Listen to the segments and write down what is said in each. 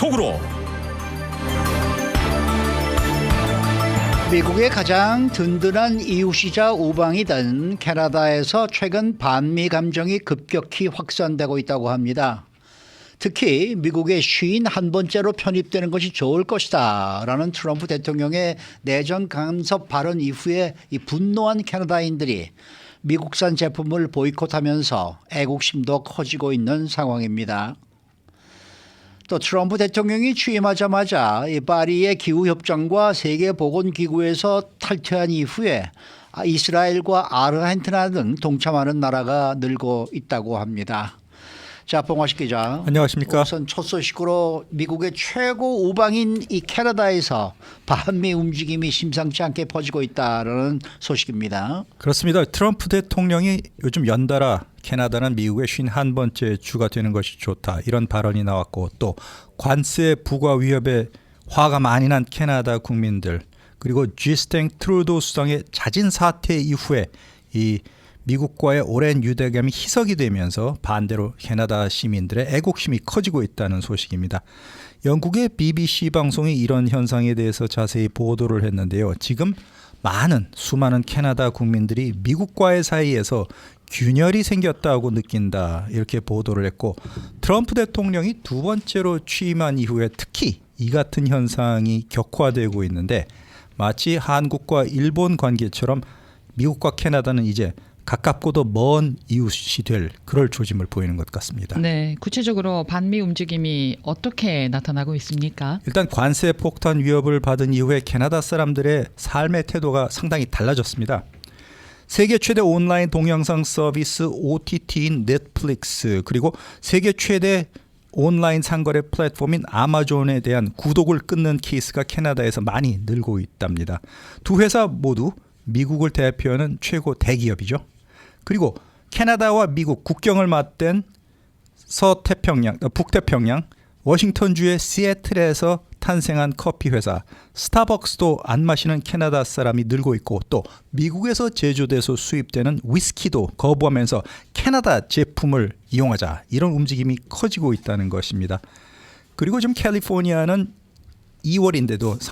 속으로. 미국의 가장 든든한 이웃이자 우방이던 캐나다에서 최근 반미 감정이 급격히 확산되고 있다고 합니다. 특히 미국의 51번째로 편입되는 것이 좋을 것이다 라는 트럼프 대통령의 내정 간섭 발언 이후에 이 분노한 캐나다인들이 미국산 제품을 보이콧하면서 애국심도 커지고 있는 상황입니다. 또 트럼프 대통령이 취임하자마자 이 파리의 기후협정과 세계보건기구에서 탈퇴한 이후에 이스라엘과 아르헨티나 등 동참하는 나라가 늘고 있다고 합니다. 자, 봉화식 기자. 안녕하십니까. 우선 첫 소식으로 미국의 최고 우방인 이 캐나다에서 반미 움직임이 심상치 않게 퍼지고 있다는 소식입니다. 그렇습니다. 트럼프 대통령이 요즘 연달아 캐나다는 미국의 51번째 주가 되는 것이 좋다 이런 발언이 나왔고, 또 관세 부과 위협에 화가 많이 난 캐나다 국민들, 그리고 주스틴 트루도 수상의 자진 사퇴 이후에 이 미국과의 오랜 유대감이 희석이 되면서 반대로 캐나다 시민들의 애국심이 커지고 있다는 소식입니다. 영국의 BBC 방송이 이런 현상에 대해서 자세히 보도를 했는데요. 지금 수많은 캐나다 국민들이 미국과의 사이에서 균열이 생겼다고 느낀다 이렇게 보도를 했고, 트럼프 대통령이 두 번째로 취임한 이후에 특히 이 같은 현상이 격화되고 있는데, 마치 한국과 일본 관계처럼 미국과 캐나다는 이제 가깝고도 먼 이웃이 될 그럴 조짐을 보이는 것 같습니다. 네, 구체적으로 반미 움직임이 어떻게 나타나고 있습니까? 일단 관세 폭탄 위협을 받은 이후에 캐나다 사람들의 삶의 태도가 상당히 달라졌습니다. 세계 최대 온라인 동영상 서비스 OTT인 넷플릭스, 그리고 세계 최대 온라인 상거래 플랫폼인 아마존에 대한 구독을 끊는 케이스가 캐나다에서 많이 늘고 있답니다. 두 회사 모두 미국을 대표하는 최고 대기업이죠. 그리고 캐나다와 미국 국경을 맞댄 북태평양 워싱턴주의 시애틀에서 탄생한 커피 회사 스타벅스도 안 마시는 캐나다 사람이 늘고 있고, 또 미국에서 제조돼서 수입되는 위스키도 거부하면서 캐나다 제품을 이용하자 이런 움직임이 커지고 있다는 것입니다. 그리고 지금 캘리포니아는 2월인데도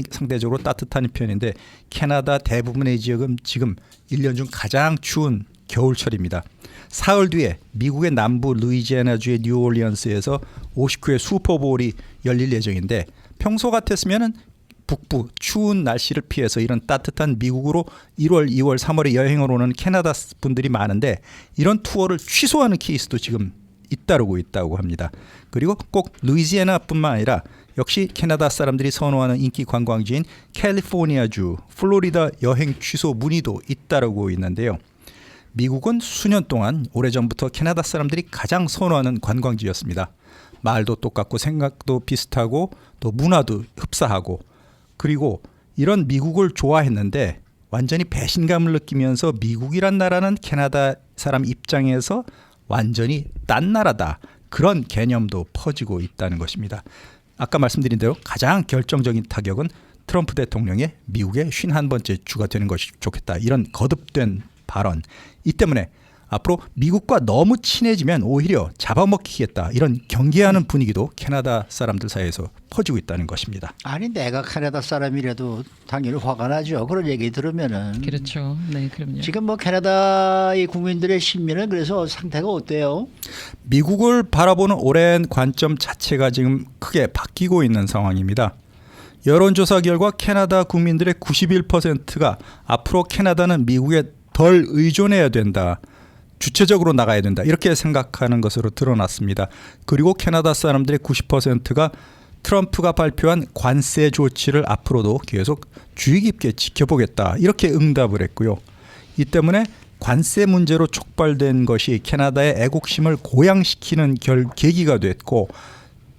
상대적으로 따뜻한 편인데, 캐나다 대부분의 지역은 지금 1년 중 가장 추운 겨울철입니다. 사흘 뒤에 미국의 남부 루이지애나주의 뉴올리언스에서 59회 슈퍼볼이 열릴 예정인데, 평소 같았으면 북부 추운 날씨를 피해서 이런 따뜻한 미국으로 1월, 2월, 3월에 여행을 오는 캐나다 분들이 많은데, 이런 투어를 취소하는 케이스도 지금 잇따르고 있다고 합니다. 그리고 꼭 루이지애나뿐만 아니라 역시 캐나다 사람들이 선호하는 인기 관광지인 캘리포니아주, 플로리다 여행 취소 문의도 잇따르고 있는데요. 미국은 수년 동안 오래전부터 캐나다 사람들이 가장 선호하는 관광지였습니다. 말도 똑같고 생각도 비슷하고 또 문화도 흡사하고, 그리고 이런 미국을 좋아했는데 완전히 배신감을 느끼면서 미국이란 나라는 캐나다 사람 입장에서 완전히 딴 나라다, 그런 개념도 퍼지고 있다는 것입니다. 아까 말씀드린 대로 가장 결정적인 타격은 트럼프 대통령의 미국의 51번째 주가 되는 것이 좋겠다 이런 거듭된 발언, 이 때문에 앞으로 미국과 너무 친해지면 오히려 잡아먹히겠다 이런 경계하는 분위기도 캐나다 사람들 사이에서 퍼지고 있다는 것입니다. 아니, 내가 캐나다 사람이라도 당연히 화가 나죠. 그런 얘기 들으면은. 그렇죠. 네, 그럼요. 지금 캐나다의 국민들의 심리는 그래서 상태가 어때요? 미국을 바라보는 오랜 관점 자체가 지금 크게 바뀌고 있는 상황입니다. 여론조사 결과 캐나다 국민들의 91%가 앞으로 캐나다는 미국에 덜 의존해야 된다, 주체적으로 나가야 된다 이렇게 생각하는 것으로 드러났습니다. 그리고 캐나다 사람들의 90%가 트럼프가 발표한 관세 조치를 앞으로도 계속 주의 깊게 지켜보겠다 이렇게 응답을 했고요. 이 때문에 관세 문제로 촉발된 것이 캐나다의 애국심을 고양시키는 계기가 됐고,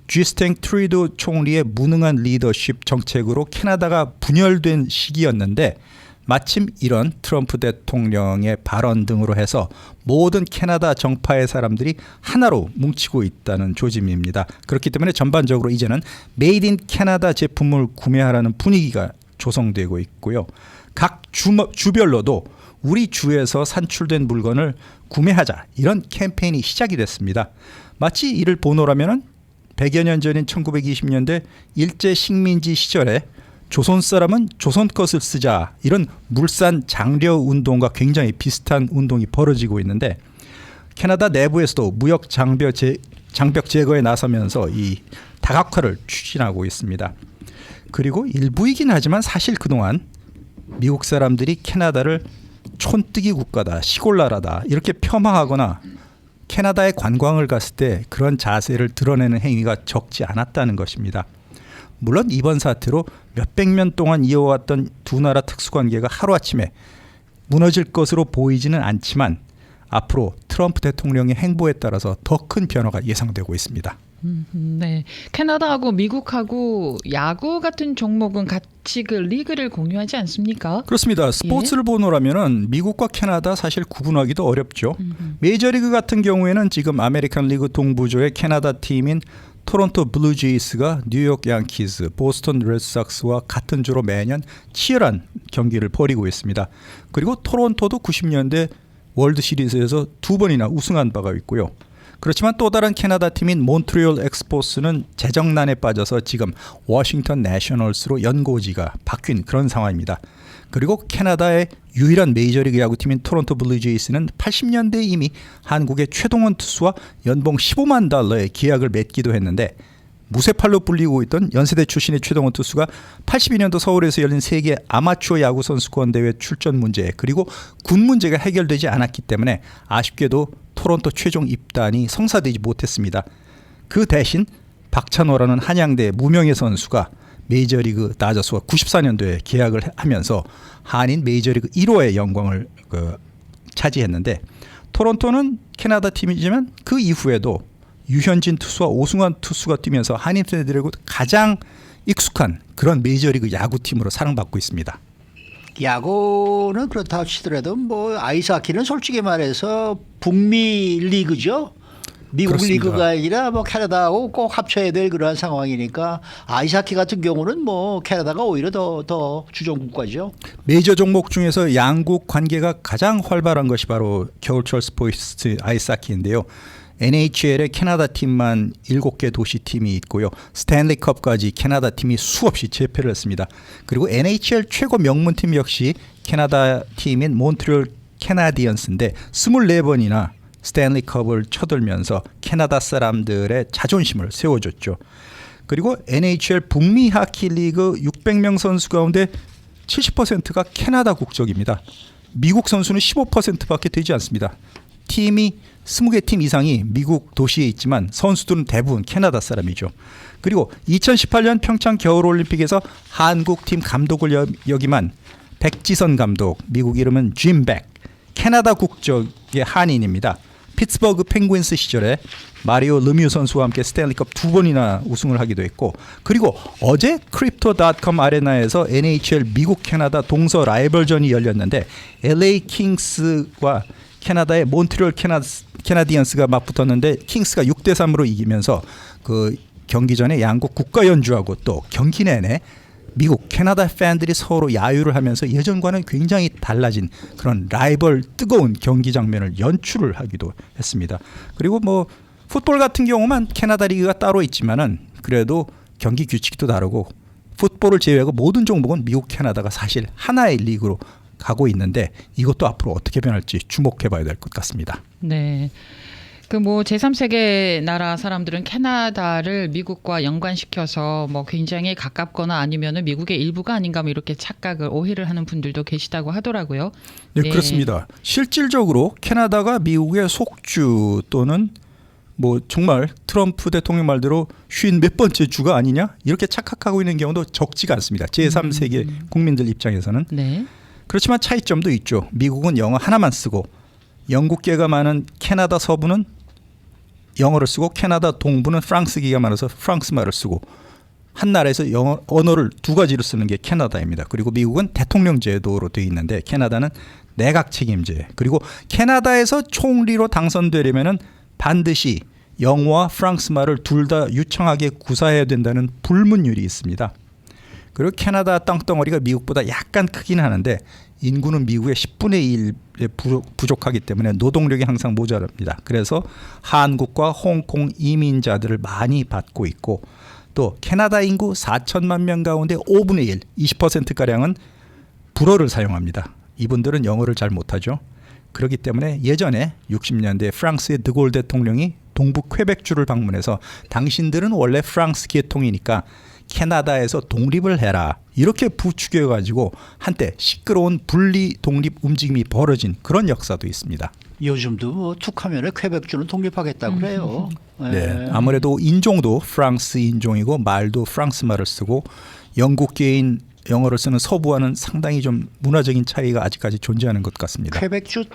주스틴 트루도 총리의 무능한 리더십 정책으로 캐나다가 분열된 시기였는데, 마침 이런 트럼프 대통령의 발언 등으로 해서 모든 캐나다 정파의 사람들이 하나로 뭉치고 있다는 조짐입니다. 그렇기 때문에 전반적으로 이제는 메이드 인 캐나다 제품을 구매하라는 분위기가 조성되고 있고요. 각 주별로도 우리 주에서 산출된 물건을 구매하자 이런 캠페인이 시작이 됐습니다. 마치 이를 보노라면은 100여 년 전인 1920년대 일제 식민지 시절에 조선 사람은 조선 것을 쓰자 이런 물산 장려 운동과 굉장히 비슷한 운동이 벌어지고 있는데 캐나다 내부에서도 무역 장벽 제거에 나서면서 이 다각화를 추진하고 있습니다. 그리고 일부이긴 하지만 사실 그동안 미국 사람들이 캐나다를 촌뜨기 국가다, 시골 나라다 이렇게 폄하하거나 캐나다에 관광을 갔을 때 그런 자세를 드러내는 행위가 적지 않았다는 것입니다. 물론 이번 사태로 몇백 년 동안 이어왔던 두 나라 특수관계가 하루아침에 무너질 것으로 보이지는 않지만 앞으로 트럼프 대통령의 행보에 따라서 더 큰 변화가 예상되고 있습니다. 네, 캐나다하고 미국하고 야구 같은 종목은 같이 그 리그를 공유하지 않습니까? 그렇습니다. 스포츠를 보노라면은 미국과 캐나다 사실 구분하기도 어렵죠. 메이저리그 같은 경우에는 지금 아메리칸 리그 동부조의 캐나다 팀인 토론토 블루제이스가 뉴욕 양키즈, 보스턴 레드삭스와 같은 조로 매년 치열한 경기를 벌이고 있습니다. 그리고 토론토도 90년대 월드 시리즈에서 2번이나 우승한 바가 있고요. 그렇지만 또 다른 캐나다 팀인 몬트리올 엑스포스는 재정난에 빠져서 지금 워싱턴 내셔널스로 연고지가 바뀐 그런 상황입니다. 그리고 캐나다의 유일한 메이저리그 야구팀인 토론토 블루제이스는 80년대에 이미 한국의 최동원 투수와 연봉 15만 달러의 계약을 맺기도 했는데 무쇠팔로 불리고 있던 연세대 출신의 최동원 투수가 82년도 서울에서 열린 세계 아마추어 야구 선수권 대회 출전 문제 그리고 군 문제가 해결되지 않았기 때문에 아쉽게도 토론토 최종 입단이 성사되지 못했습니다. 그 대신 박찬호라는 한양대 무명의 선수가 메이저리그 다저스와 94년도에 계약을 하면서 한인 메이저리그 1호의 영광을 차지했는데 토론토는 캐나다 팀이지만 그 이후에도 유현진 투수와 오승환 투수가 뛰면서 한인 팬들에게 가장 익숙한 그런 메이저리그 야구팀으로 사랑받고 있습니다. 야구는 그렇다 치더라도 뭐 아이스하키는 솔직히 말해서 북미 리그죠. 미국 그렇습니다. 리그가 아니라 뭐 캐나다하고 꼭 합쳐야 될 그러한 상황이니까 아이스하키 같은 경우는 뭐 캐나다가 오히려 더 주전 국가죠. 메이저 종목 중에서 양국 관계가 가장 활발한 것이 바로 겨울철 스포츠 아이스하키인데요. NHL의 캐나다 팀만 7개 도시 팀이 있고요. 스탠리컵까지 캐나다 팀이 수없이 재패를 했습니다. 그리고 NHL 최고 명문팀 역시 캐나다 팀인 몬트리올 캐나디언스인데 24번이나 스탠리컵을 쳐들면서 캐나다 사람들의 자존심을 세워줬죠. 그리고 NHL 북미 하키 리그 600명 선수 가운데 70%가 캐나다 국적입니다. 미국 선수는 15%밖에 되지 않습니다. 팀이 20개 팀 이상이 미국 도시에 있지만 선수들은 대부분 캐나다 사람이죠. 그리고 2018년 평창 겨울올림픽에서 한국팀 감독을 역임한 백지선 감독, 미국 이름은 짐 백, 캐나다 국적의 한인입니다. 피츠버그 펭귄스 시절에 마리오 르뮤 선수와 함께 스탠리컵 2번이나 우승을 하기도 했고 그리고 어제 크립토닷컴 아레나에서 NHL 미국 캐나다 동서 라이벌전이 열렸는데 LA 킹스와 캐나다의 몬트리올 캐나디언스가 맞붙었는데 킹스가 6대3으로 이기면서 그 경기 전에 양국 국가 연주하고 또 경기 내내 미국 캐나다 팬들이 서로 야유를 하면서 예전과는 굉장히 달라진 그런 라이벌 뜨거운 경기 장면을 연출을 하기도 했습니다. 그리고 뭐 풋볼 같은 경우만 캐나다 리그가 따로 있지만은 그래도 경기 규칙도 다르고 풋볼을 제외하고 모든 종목은 미국 캐나다가 사실 하나의 리그로 가고 있는데 이것도 앞으로 어떻게 변할지 주목해 봐야 될 것 같습니다. 네. 그 뭐 제3세계 나라 사람들은 캐나다를 미국과 연관시켜서 뭐 굉장히 가깝거나 아니면은 미국의 일부가 아닌가 뭐 이렇게 착각을 오해를 하는 분들도 계시다고 하더라고요. 네, 그렇습니다. 실질적으로 캐나다가 미국의 속주 또는 뭐 정말 트럼프 대통령 말대로 50몇 번째 주가 아니냐 이렇게 착각하고 있는 경우도 적지가 않습니다. 제3세계 국민들 입장에서는. 네. 그렇지만 차이점도 있죠. 미국은 영어 하나만 쓰고 영국계가 많은 캐나다 서부는 영어를 쓰고 캐나다 동부는 프랑스계가 많아서 프랑스 말을 쓰고 한 나라에서 영어 언어를 두 가지로 쓰는 게 캐나다입니다. 그리고 미국은 대통령 제도로 되어 있는데 캐나다는 내각 책임제. 그리고 캐나다에서 총리로 당선되려면은 반드시 영어와 프랑스 말을 둘 다 유창하게 구사해야 된다는 불문율이 있습니다. 그리고 캐나다 땅덩어리가 미국보다 약간 크긴 하는데 인구는 미국의 10분의 1에 부족하기 때문에 노동력이 항상 모자랍니다. 그래서 한국과 홍콩 이민자들을 많이 받고 있고 또 캐나다 인구 4천만 명 가운데 5분의 1, 20%가량은 불어를 사용합니다. 이분들은 영어를 잘 못하죠. 그렇기 때문에 예전에 60년대 프랑스의 드골 대통령이 동부 퀘벡주를 방문해서 당신들은 원래 프랑스 계통이니까 캐나다에서 독립을 해라 이렇게 부추겨가지고 한때 시끄러운 분리 독립 움직임이 벌어진 그런 역사도 있습니다. 요즘도 뭐 툭하면은 퀘벡주는 독립하겠다고 그래요. 네, 아무래도 인종도 프랑스 인종이고 말도 프랑스 말을 쓰고 영국계인 영어를 쓰는 서부와는 상당히 좀 문화적인 차이가 아직까지 존재하는 것 같습니다. 퀘벡주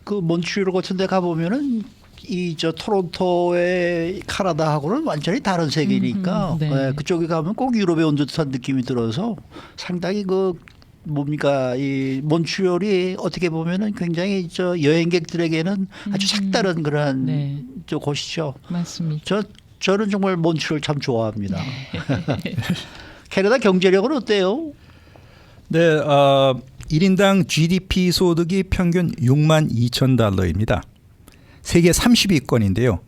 그 몬트리올 같은 데 가보면은 이 저 토론토의 캐나다하고는 완전히 다른 세계니까 네. 네, 그쪽에 가면 꼭 유럽에 온 듯한 느낌이 들어서 상당히 그 뭡니까 이 몬트리올이 어떻게 보면은 굉장히 저 여행객들에게는 아주 색다른 그런 네. 저 곳이죠. 맞습니다. 저는 정말 몬트리올 참 좋아합니다. 캐나다 경제력은 어때요? 네, 1인당 GDP 소득이 평균 6만 2천 달러입니다. 세계 30위권인데요.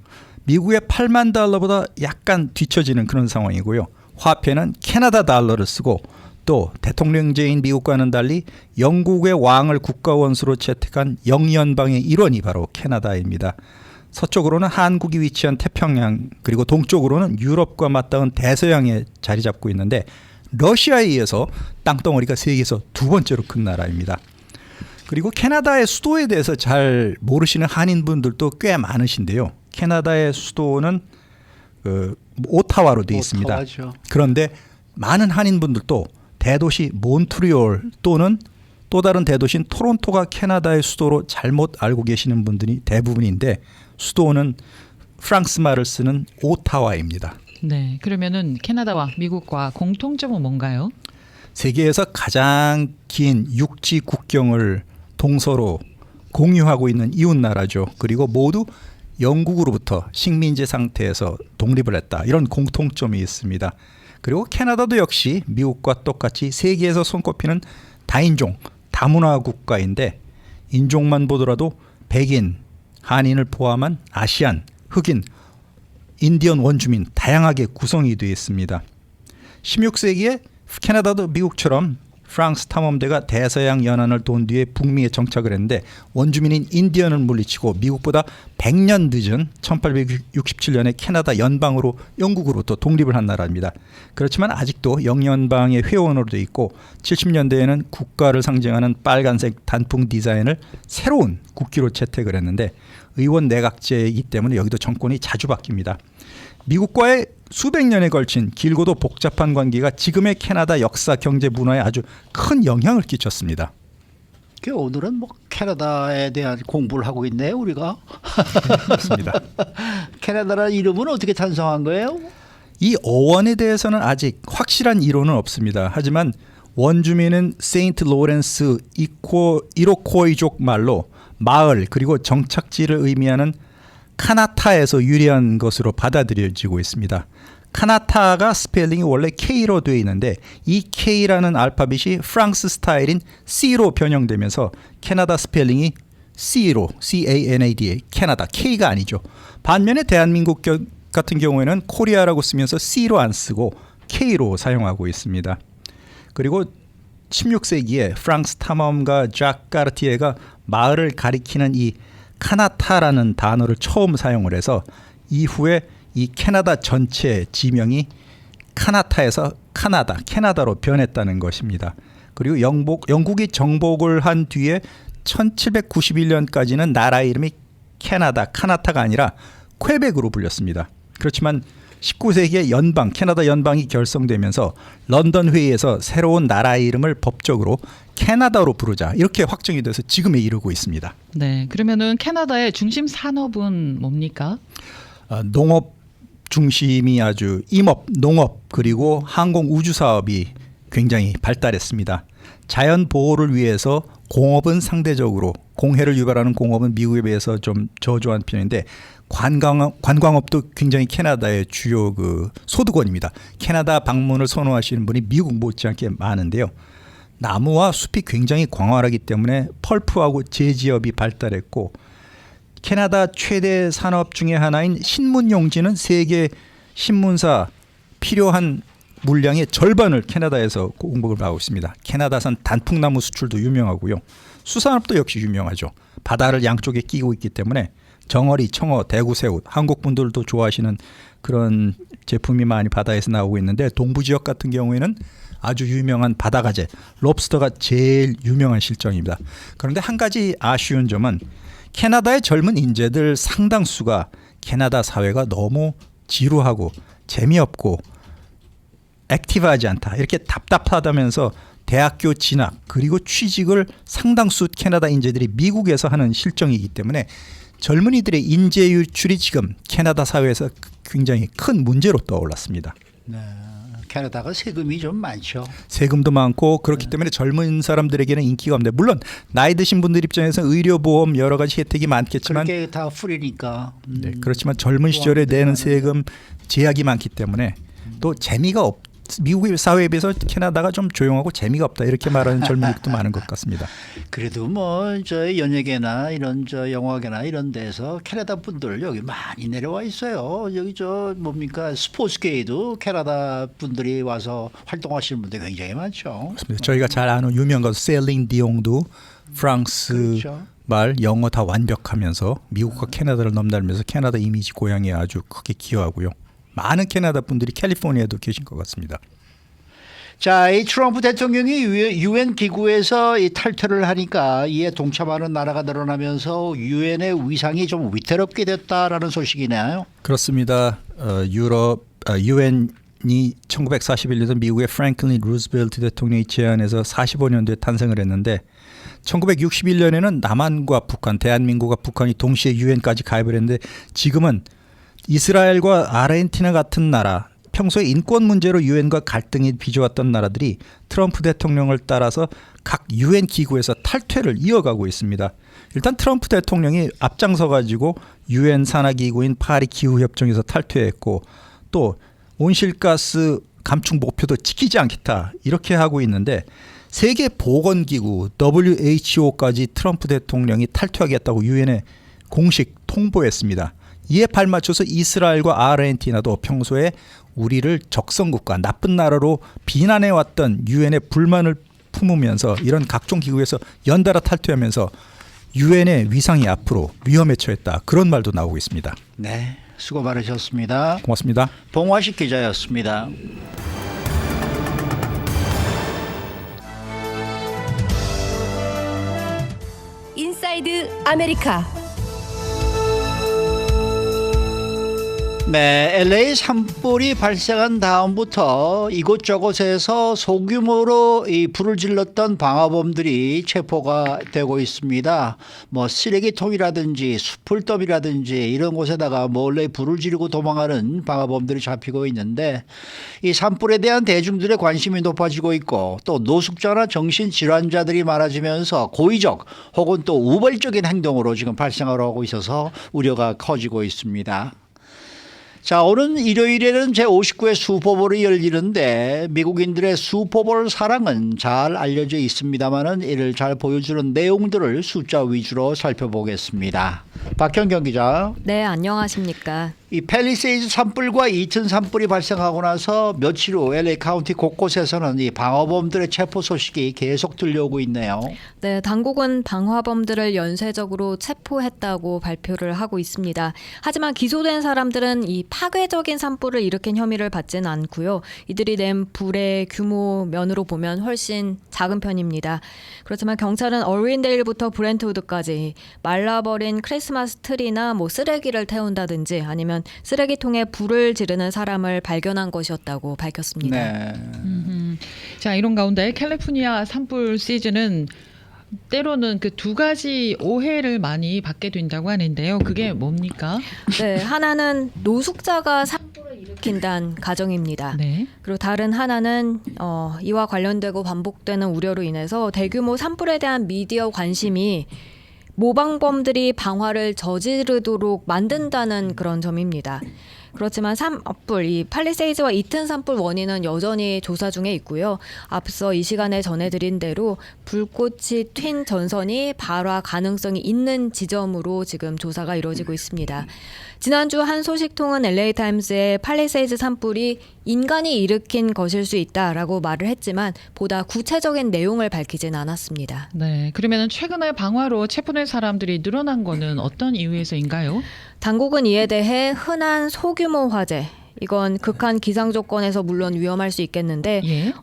미국의 8만 달러보다 약간 뒤처지는 그런 상황이고요. 화폐는 캐나다 달러를 쓰고 또 대통령제인 미국과는 달리 영국의 왕을 국가원수로 채택한 영연방의 일원이 바로 캐나다입니다. 서쪽으로는 한국이 위치한 태평양 그리고 동쪽으로는 유럽과 맞닿은 대서양에 자리 잡고 있는데 러시아에 의해서 땅덩어리가 세계에서 두 번째로 큰 나라입니다. 그리고 캐나다의 수도에 대해서 잘 모르시는 한인분들도 꽤 많으신데요. 캐나다의 수도는 오타와로 되어 있습니다. 오타와죠. 그런데 많은 한인분들도 대도시 몬트리올 또는 또 다른 대도시인 토론토가 캐나다의 수도로 잘못 알고 계시는 분들이 대부분인데 수도는 프랑스 말을 쓰는 오타와입니다. 네, 그러면은 캐나다와 미국과 공통점은 뭔가요? 세계에서 가장 긴 육지 국경을 동서로 공유하고 있는 이웃 나라죠. 그리고 모두 영국으로부터 식민지 상태에서 독립을 했다. 이런 공통점이 있습니다. 그리고 캐나다도 역시 미국과 똑같이 세계에서 손꼽히는 다인종, 다문화 국가인데 인종만 보더라도 백인, 한인을 포함한 아시안, 흑인, 인디언 원주민 다양하게 구성이 되어 있습니다. 16세기에 캐나다도 미국처럼 프랑스 탐험대가 대서양 연안을 돈 뒤에 북미에 정착을 했는데 원주민인 인디언을 물리치고 미국보다 100년 늦은 1867년에 캐나다 연방으로 영국으로부터 독립을 한 나라입니다. 그렇지만 아직도 영연방의 회원으로 되어 있고 70년대에는 국가를 상징하는 빨간색 단풍 디자인을 새로운 국기로 채택을 했는데 의원 내각제이기 때문에 여기도 정권이 자주 바뀝니다. 미국과의 수백 년에 걸친 길고도 복잡한 관계가 지금의 캐나다 역사, 경제, 문화에 아주 큰 영향을 끼쳤습니다. 오늘은 뭐 캐나다에 대한 공부를 하고 있네요, 우리가. 그렇습니다. 캐나다라는 이름은 어떻게 탄생한 거예요? 이 어원에 대해서는 아직 확실한 이론은 없습니다. 하지만 원주민은 세인트 로렌스 이로코이족 말로 마을 그리고 정착지를 의미하는 카나타에서 유래한 것으로 받아들여지고 있습니다. 카나타가 스펠링이 원래 K로 되어 있는데 이 K라는 알파벳이 프랑스 스타일인 C로 변형되면서 캐나다 스펠링이 C로 C-A-N-A-D 캐나다 K가 아니죠. 반면에 대한민국 같은 경우에는 코리아라고 쓰면서 C로 안 쓰고 K로 사용하고 있습니다. 그리고 16세기에 프랑스 탐험가 작 까르티에가 마을을 가리키는 이 카나타라는 단어를 처음 사용을 해서 이후에 이 캐나다 전체 지명이 카나타에서 캐나다로 변했다는 것입니다. 그리고 영국이 정복을 한 뒤에 1791년까지는 나라 이름이 카나타가 아니라 퀘벡으로 불렸습니다. 그렇지만 19세기에 캐나다 연방이 결성되면서 런던 회의에서 새로운 나라 이름을 법적으로 캐나다로 부르자 이렇게 확정이 돼서 지금에 이르고 있습니다. 네, 그러면은 캐나다의 중심 산업은 뭡니까? 농업 중심이 아주 임업, 농업 그리고 항공 우주 사업이 굉장히 발달했습니다. 자연 보호를 위해서 공업은 상대적으로 공해를 유발하는 공업은 미국에 비해서 좀 저조한 편인데 관광업도 굉장히 캐나다의 주요 그 소득원입니다. 캐나다 방문을 선호하시는 분이 미국 못지않게 많은데요. 나무와 숲이 굉장히 광활하기 때문에 펄프하고 제지업이 발달했고 캐나다 최대 산업 중에 하나인 신문용지는 세계 신문사 필요한 물량의 절반을 캐나다에서 공급을 하고 있습니다. 캐나다산 단풍나무 수출도 유명하고요. 수산업도 역시 유명하죠. 바다를 양쪽에 끼고 있기 때문에 정어리, 청어, 대구새우, 한국 분들도 좋아하시는 그런 제품이 많이 바다에서 나오고 있는데 동부 지역 같은 경우에는 아주 유명한 바다가재, 롭스터가 제일 유명한 실정입니다. 그런데 한 가지 아쉬운 점은 캐나다의 젊은 인재들 상당수가 캐나다 사회가 너무 지루하고 재미없고 액티브하지 않다. 이렇게 답답하다면서 대학교 진학 그리고 취직을 상당수 캐나다 인재들이 미국에서 하는 실정이기 때문에 젊은이들의 인재 유출이 지금 캐나다 사회에서 굉장히 큰 문제로 떠올랐습니다. 네. 캐나다가 세금이 좀 많죠. 세금도 많고 그렇기 때문에 젊은 사람들에게는 인기가 없는데 물론 나이 드신 분들 입장에서 의료보험 여러 가지 혜택이 많겠지만 그게 다 풀이니까. 네, 그렇지만 젊은 시절에 내는 세금 제약이 많기 때문에 또 재미가 없. 미국의 사회에 비해서 캐나다가 좀 조용하고 재미가 없다 이렇게 말하는 젊은이도 많은 것 같습니다. 그래도 뭐 저 연예계나 이런 저 영화계나 이런 데서 캐나다 분들 여기 많이 내려와 있어요. 여기 저 뭡니까 스포츠계에도 캐나다 분들이 와서 활동하시는 분들 굉장히 많죠. 그렇습니다. 저희가 잘 아는 유명 가수 셀린 디옹도 프랑스 그렇죠. 말 영어 다 완벽하면서 미국과 캐나다를 넘나들면서 캐나다 이미지 고양이에 아주 크게 기여하고요. 많은 캐나다 분들이 캘리포니아에도 계신 것 같습니다. 자, 이 트럼프 대통령이 유엔 기구에서 이 탈퇴를 하니까 이에 동참하는 나라가 늘어나면서 유엔의 위상이 좀 위태롭게 됐다라는 소식이네요. 그렇습니다. 유엔이 1941년에 미국의 프랭클린 루즈벨트 대통령이 제안해서 45년도에 탄생을 했는데 1961년에는 남한과 북한, 대한민국과 북한이 동시에 유엔까지 가입을 했는데 지금은 이스라엘과 아르헨티나 같은 나라, 평소에 인권 문제로 유엔과 갈등이 빚어왔던 나라들이 트럼프 대통령을 따라서 각 유엔 기구에서 탈퇴를 이어가고 있습니다. 일단 트럼프 대통령이 앞장서 가지고 유엔 산하 기구인 파리 기후 협정에서 탈퇴했고 또 온실가스 감축 목표도 지키지 않겠다 이렇게 하고 있는데 세계 보건기구 WHO까지 트럼프 대통령이 탈퇴하겠다고 유엔에 공식 통보했습니다. 이에 발맞춰서 이스라엘과 아르헨티나도 평소에 우리를 적성국가 나쁜 나라로 비난해왔던 유엔의 불만을 품으면서 이런 각종 기구에서 연달아 탈퇴하면서 유엔의 위상이 앞으로 위험에 처했다. 그런 말도 나오고 있습니다. 네, 수고 많으셨습니다. 고맙습니다. 봉화식 기자였습니다. 인사이드 아메리카. 네, LA 산불이 발생한 다음부터 이곳저곳에서 소규모로 이 불을 질렀던 방화범들이 체포가 되고 있습니다. 뭐 쓰레기통이라든지 수풀더미라든지 이런 곳에다가 몰래 불을 지르고 도망가는 방화범들이 잡히고 있는데 이 산불에 대한 대중들의 관심이 높아지고 있고 또 노숙자나 정신질환자들이 많아지면서 고의적 혹은 또 우발적인 행동으로 지금 발생하고 있어서 우려가 커지고 있습니다. 자, 오는 일요일에는 제59회 슈퍼볼이 열리는데 미국인들의 슈퍼볼 사랑은 잘 알려져 있습니다만은 이를 잘 보여주는 내용들을 숫자 위주로 살펴보겠습니다. 박현경 기자. 네, 안녕하십니까. 이 팰리세이드 산불과 이튼 산불이 발생하고 나서 며칠 후 LA 카운티 곳곳에서는 이 방화범들의 체포 소식이 계속 들려오고 있네요. 네, 당국은 방화범들을 연쇄적으로 체포했다고 발표를 하고 있습니다. 하지만 기소된 사람들은 이 파괴적인 산불을 일으킨 혐의를 받지는 않고요. 이들이 낸 불의 규모 면으로 보면 훨씬 작은 편입니다. 그렇지만 경찰은 얼윈데일부터 브렌트우드까지 말라버린 크리스마스 트리나 뭐 쓰레기를 태운다든지 아니면 쓰레기통에 불을 지르는 사람을 발견한 것이었다고 밝혔습니다. 네. 자, 이런 가운데 캘리포니아 산불 시즌은 때로는 그 두 가지 오해를 많이 받게 된다고 하는데요. 그게 뭡니까? 네, 하나는 노숙자가 산불을 일으킨다는 가정입니다. 네. 그리고 다른 하나는 이와 관련되고 반복되는 우려로 인해서 대규모 산불에 대한 미디어 관심이 모방범들이 방화를 저지르도록 만든다는 그런 점입니다. 그렇지만 산불, 이 팔리세이즈와 이튼 산불 원인은 여전히 조사 중에 있고요. 앞서 이 시간에 전해드린 대로 불꽃이 튄 전선이 발화 가능성이 있는 지점으로 지금 조사가 이루어지고 있습니다. 지난주 한 소식통은 LA타임스에 팔리세이즈 산불이 인간이 일으킨 것일 수 있다라고 말을 했지만 보다 구체적인 내용을 밝히진 않았습니다. 네, 그러면 최근에 방화로 체포된 사람들이 늘어난 거는 어떤 이유에서인가요? 당국은 이에 대해 흔한 소규모 화재, 이건 극한 기상 조건에서 물론 위험할 수 있겠는데 예.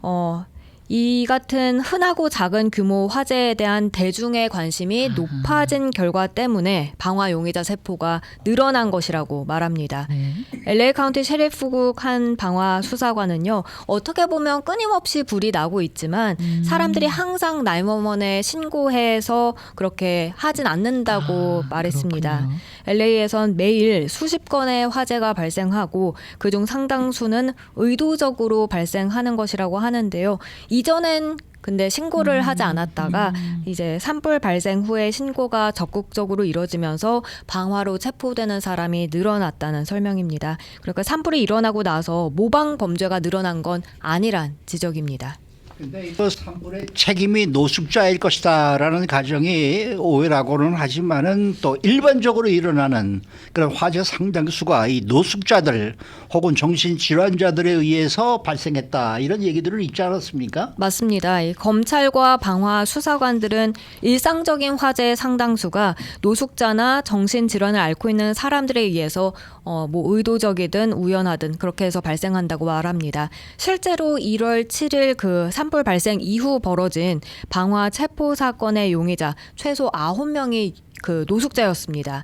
이 같은 흔하고 작은 규모 화재에 대한 대중의 관심이 높아진 결과 때문에 방화 용의자 세포가 늘어난 것이라고 말합니다. 네. LA 카운티 셰리프국 한 방화 수사관은요, 어떻게 보면 끊임없이 불이 나고 있지만 사람들이 항상 911에 신고해서 그렇게 하진 않는다고 말했습니다. 그렇군요. LA에선 매일 수십 건의 화재가 발생하고 그중 상당수는 의도적으로 발생하는 것이라고 하는데요. 이전엔 근데 신고를 하지 않았다가 이제 산불 발생 후에 신고가 적극적으로 이뤄지면서 방화로 체포되는 사람이 늘어났다는 설명입니다. 그러니까 산불이 일어나고 나서 모방 범죄가 늘어난 건 아니란 지적입니다. 근데 이거 산불의 책임이 노숙자일 것이다라는 가정이 오해라고는 하지만은 또 일반적으로 일어나는 그런 화재 상당수가 이 노숙자들 혹은 정신질환자들에 의해서 발생했다 이런 얘기들을 있지 않았습니까? 맞습니다. 이 검찰과 방화 수사관들은 일상적인 화재의 상당수가 노숙자나 정신질환을 앓고 있는 사람들에 의해서 뭐 의도적이든 우연하든 그렇게 해서 발생한다고 말합니다. 실제로 1월 7일 그 산불 발생 이후 벌어진 방화 체포 사건의 용의자 최소 9명이 그 노숙자였습니다.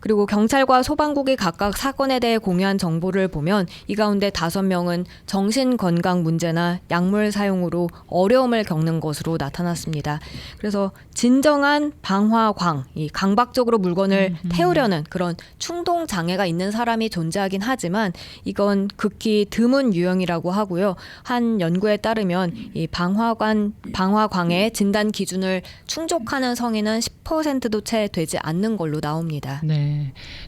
그리고 경찰과 소방국이 각각 사건에 대해 공유한 정보를 보면 이 가운데 5명은 정신건강 문제나 약물 사용으로 어려움을 겪는 것으로 나타났습니다. 그래서 진정한 방화광, 이 강박적으로 물건을 태우려는 그런 충동 장애가 있는 사람이 존재하긴 하지만 이건 극히 드문 유형이라고 하고요. 한 연구에 따르면 이 방화광의 진단 기준을 충족하는 성인은 10%도 채 되지 않는 걸로 나옵니다. 네.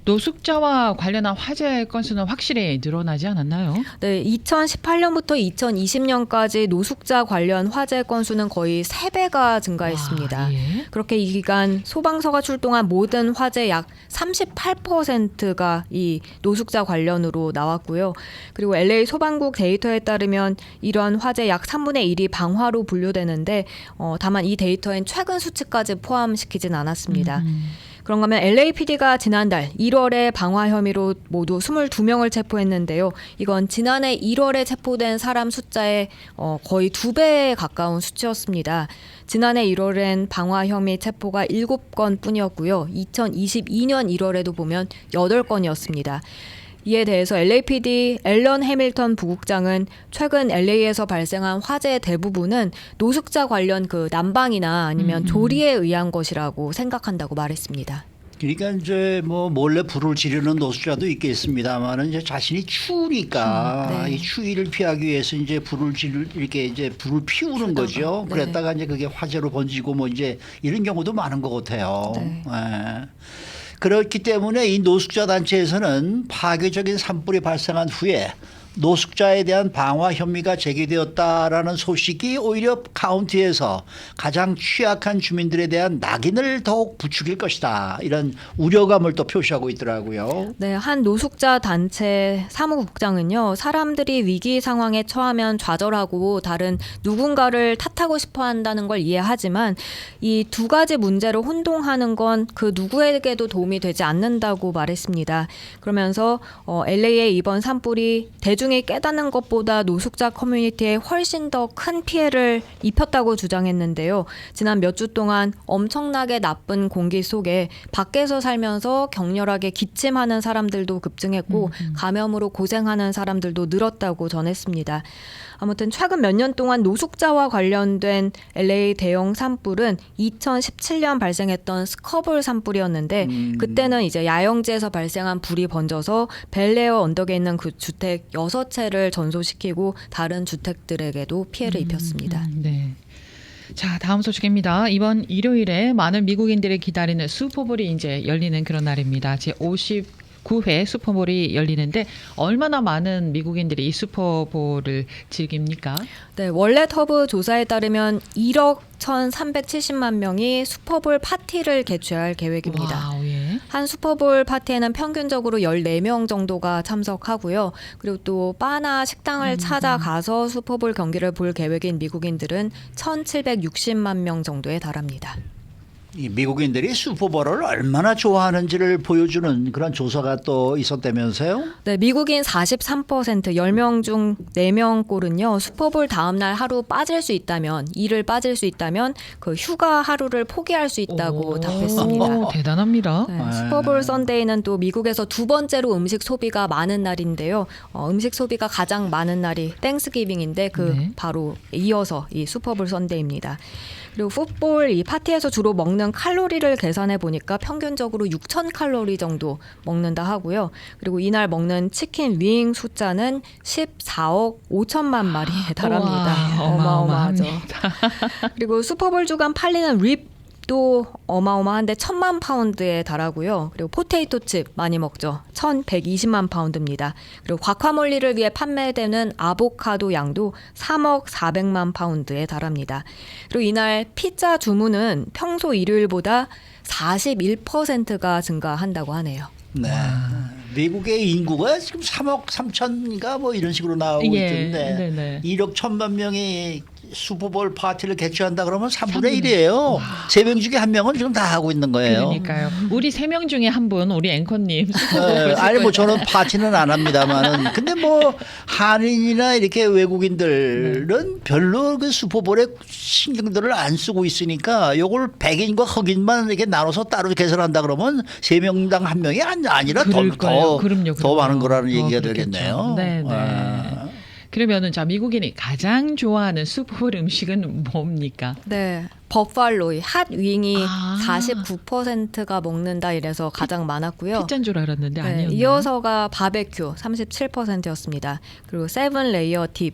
노숙자와 관련한 화재 건수는 확실히 늘어나지 않았나요? 네, 2018년부터 2020년까지 노숙자 관련 화재 건수는 거의 3배가 증가했습니다. 와, 예. 그렇게 이 기간 소방서가 출동한 모든 화재 약 38%가 이 노숙자 관련으로 나왔고요. 그리고 LA 소방국 데이터에 따르면 이러한 화재 약 3분의 1이 방화로 분류되는데 다만 이 데이터엔 최근 수치까지 포함시키진 않았습니다. 그런가 하면 LAPD가 지난달 1월에 방화 혐의로 모두 22명을 체포했는데요. 이건 지난해 1월에 체포된 사람 숫자의 거의 2배에 가까운 수치였습니다. 지난해 1월엔 방화 혐의 체포가 7건 뿐이었고요. 2022년 1월에도 보면 8건이었습니다. 이에 대해서 LAPD 앨런 해밀턴 부국장은 최근 LA에서 발생한 화재의 대부분은 노숙자 관련 그 난방이나 아니면 조리에 의한 것이라고 생각한다고 말했습니다. 그러니까 이제 뭐 몰래 불을 지르는 노숙자도 있겠습니다만은 이제 자신이 추우니까 네. 이 추위를 피하기 위해서 이제 이렇게 이제 불을 피우는 거죠. 네. 그랬다가 이제 그게 화재로 번지고 뭐 이제 이런 경우도 많은 것 같아요. 네. 예. 그렇기 때문에 이 노숙자 단체에서는 파괴적인 산불이 발생한 후에 노숙자에 대한 방화 혐의가 제기되었다라는 소식이 오히려 카운티에서 가장 취약한 주민들에 대한 낙인을 더욱 부추길 것이다. 이런 우려감을 또 표시하고 있더라고요. 네, 한 노숙자 단체 사무국장은요, 사람들이 위기 상황에 처하면 좌절하고 다른 누군가를 탓하고 싶어 한다는 걸 이해하지만 이 두 가지 문제로 혼동하는 건 그 누구에게도 도움이 되지 않는다고 말했습니다. 그러면서 LA의 이번 산불이 대중이 깨닫는 것보다 노숙자 커뮤니티에 훨씬 더 큰 피해를 입혔다고 주장했는데요. 지난 몇 주 동안 엄청나게 나쁜 공기 속에 밖에서 살면서 격렬하게 기침하는 사람들도 급증했고 감염으로 고생하는 사람들도 늘었다고 전했습니다. 아무튼 최근 몇 년 동안 노숙자와 관련된 LA 대형 산불은 2017년 발생했던 스커블 산불이었는데 그때는 이제 야영지에서 발생한 불이 번져서 벨레어 언덕에 있는 그 주택 6채를 전소시키고 다른 주택들에게도 피해를 입혔습니다. 네. 자, 다음 소식입니다. 이번 일요일에 많은 미국인들이 기다리는 슈퍼볼이 이제 열리는 그런 날입니다. 제 59회 슈퍼볼이 열리는데 얼마나 많은 미국인들이 이 슈퍼볼을 즐깁니까? 네, 원래 터브 조사에 따르면 1억 1,370만 명이 슈퍼볼 파티를 개최할 계획입니다. 와우, 예. 한 슈퍼볼 파티에는 평균적으로 14명 정도가 참석하고요. 그리고 또 바나 식당을 찾아가서 슈퍼볼 경기를 볼 계획인 미국인들은 1,760만 명 정도에 달합니다. 이 미국인들이 슈퍼볼을 얼마나 좋아하는지를 보여주는 그런 조사가 또 있었다면서요? 네, 미국인 43%, 10명 중 4명 꼴은요, 슈퍼볼 다음날 하루 빠질 수 있다면, 일을 빠질 수 있다면, 그 휴가 하루를 포기할 수 있다고 답했습니다. 대단합니다. 네, 슈퍼볼 선데이는 또 미국에서 두 번째로 음식 소비가 많은 날인데요. 음식 소비가 가장 많은 날이 땡스기빙인데 그 네. 바로 이어서 이 슈퍼볼 선데이입니다. 그리고 풋볼 이 파티에서 주로 먹는 칼로리를 계산해 보니까 평균적으로 6,000칼로리 정도 먹는다 하고요. 그리고 이날 먹는 치킨 윙 숫자는 14억 5천만 마리에 달합니다. 우와, 어마어마하죠. 어마어마합니다. 그리고 슈퍼볼 주간 팔리는 립도 어마어마한데 1,000만 파운드에 달하고요. 그리고 포테이토 칩 많이 먹죠. 1,120만 파운드입니다. 그리고 과카몰리를 위해 판매되는 아보카도 양도 3억 400만 파운드에 달합니다. 그리고 이날 피자 주문은 평소 일요일보다 41%가 증가한다고 하네요. 네. 미국의 인구가 지금 3억 3천인가 뭐 이런 식으로 나오고 예, 있던데 네네. 1억 1천만 명이 슈퍼볼 파티를 개최한다 그러면 3분의 1이에요. 3명 중에 1명은 지금 다 하고 있는 거예요. 그러니까요. 우리 3명 중에 한 분, 우리 앵커님. 슈퍼볼 아니 뭐 저는 파티는 안 합니다만은 근데 뭐 한인이나 이렇게 외국인들은 별로 그 슈퍼볼에 신경들을 안 쓰고 있으니까 요걸 백인과 흑인만 이렇게 나눠서 따로 개설한다 그러면 3명당 1명이 아니라 그럴 거예요. 더 그럼요. 많은 거라는 얘기가 그렇겠죠. 되겠네요. 네, 네. 아. 그러면은 자 미국인이 가장 좋아하는 슈퍼볼 음식은 뭡니까? 네. 버팔로이 핫 윙이 아. 49%가 먹는다 이래서 가장 많았고요. 피자인 줄 알았는데 네, 아니었네요. 이어서가 바베큐 37%였습니다. 그리고 세븐 레이어 딥이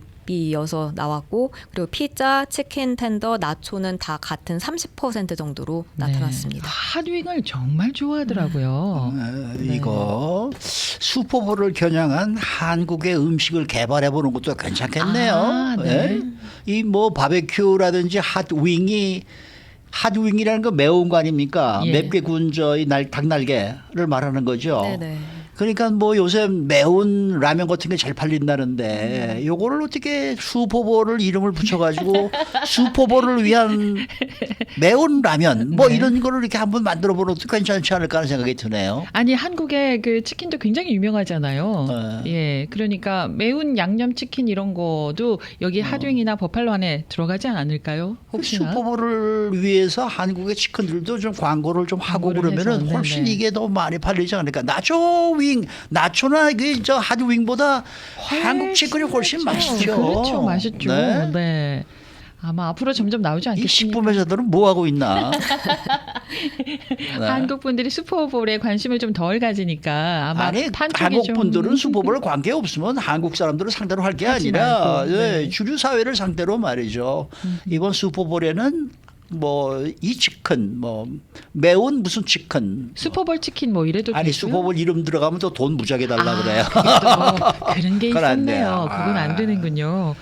이어서 나왔고 그리고 피자, 치킨 텐더, 나초는 다 같은 30% 정도로 나타났습니다. 핫윙을 정말 좋아하더라고요. 이거 슈퍼볼을 겨냥한 한국의 음식을 개발해 보는 것도 괜찮겠네요. 아, 네. 이 뭐 바베큐라든지 핫윙이라는 거 매운 거 아닙니까? 예. 맵게 구운 저이 닭날개를 말하는 거죠. 네네. 그러니까 뭐 요새 매운 라면 같은 게 잘 팔린다는데 요거를 어떻게 슈퍼볼을 이름을 붙여가지고 슈퍼볼을 위한 매운 라면 뭐 네. 이런 거를 이렇게 한번 만들어 보는 것도 괜찮지 않을까 하는 생각이 드네요. 아니 한국의 그 치킨도 굉장히 유명하잖아요. 예, 그러니까 매운 양념 치킨 이런 거도 여기 핫윙이나 버팔로 안에 들어가지 않을까요? 혹시나? 슈퍼볼을 위해서 한국의 치킨들도 좀 광고를 좀 하고 광고를 그러면은 해서, 훨씬 네네. 이게 더 많이 팔리지 않을까. 나초나 저 핫윙보다 한국 치킨이 훨씬 맛있죠. 그렇죠, 맛있죠. 네. 네. 아마 앞으로 점점 나오지 이 않겠습니까? 식품 회사들은 뭐 하고 있나? 네. 한국 분들이 슈퍼볼에 관심을 좀 덜 가지니까 아마 아니 판촉이 한국 좀 분들은 슈퍼볼 관계 없으면 한국 사람들을 상대로 할 게 하지 아니라 말고, 네. 주류 사회를 상대로 말이죠. 이번 슈퍼볼에는 뭐 이 치킨 뭐 매운 무슨 치킨 슈퍼볼 치킨 뭐 이래도 아니 되고요? 슈퍼볼 이름 들어가면 또 돈 무지하게 달라 그래요. 그런 게 그건 안 있었네요. 돼요. 그건 안 아. 되는군요.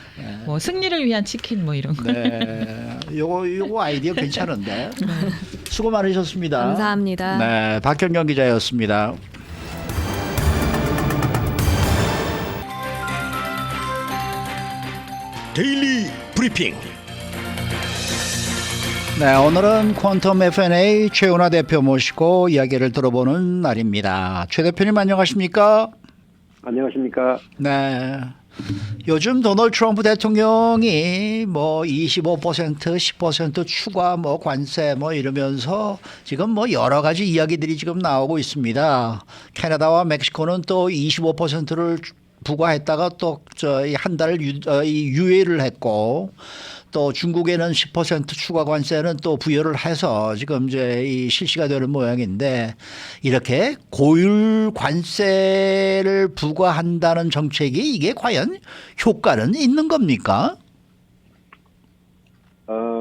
뭐 승리를 위한 치킨 뭐 이런 거. 네, 요거 아이디어 괜찮은데. 수고 많으셨습니다. 감사합니다. 네, 박현경 기자였습니다. 데일리 브리핑. 네, 오늘은 퀀텀 F&A 최은하 대표 모시고 이야기를 들어보는 날입니다. 최 대표님 안녕하십니까? 안녕하십니까. 네. 요즘 도널드 트럼프 대통령이 뭐 25%, 10% 추가 뭐 관세 뭐 이러면서 지금 뭐 여러 가지 이야기들이 지금 나오고 있습니다. 캐나다와 멕시코는 또 25%를 부과했다가 또 한 달 유예를 했고 또 중국에는 10% 추가 관세는 또 부여를 해서 지금 이제 이 실시가 되는 모양인데 이렇게 고율 관세를 부과한다는 정책이 이게 과연 효과는 있는 겁니까?